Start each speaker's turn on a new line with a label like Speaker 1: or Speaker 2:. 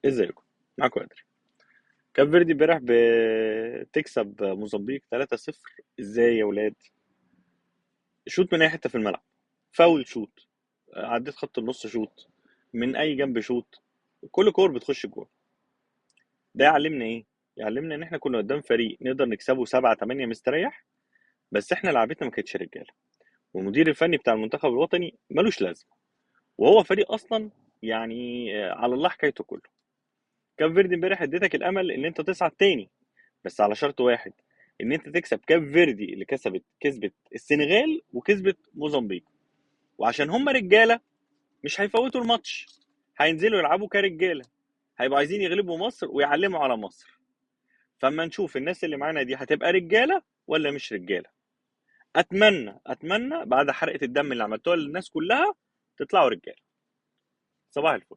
Speaker 1: ازيكم؟ معاكم قادر. كاب فيردي امبارح بتكسب موزمبيق 3-0. ازاي يا ولاد؟ شوط من اي حته في الملعب، فاول شوط، عديت خط النص شوط، من اي جنب شوط، كل كور بتخش الجول. ده يعلمنا ايه؟ يعلمنا ان احنا كنا قدام فريق نقدر نكسبه 7-8 مستريح، بس احنا لعبتنا ما كانتش رجاله، والمدير الفني بتاع المنتخب الوطني ملوش لازمه، وهو فريق اصلا يعني على الله حكايته كله. كاب فيردي امبارح اديتك الامل ان انت تصعد تاني، بس على شرط واحد، ان انت تكسب كاب فيردي اللي كسبت السنغال وكسبت موزمبيق. وعشان هم رجاله مش هيفوتوا الماتش، هينزلوا يلعبوا كرجاله، هيبقوا عايزين يغلبوا مصر ويعلموا على مصر. فاما نشوف الناس اللي معانا دي هتبقى رجاله ولا مش رجاله. اتمنى بعد حرقه الدم اللي عملتوها للناس كلها تطلعوا رجاله. صباح الفل.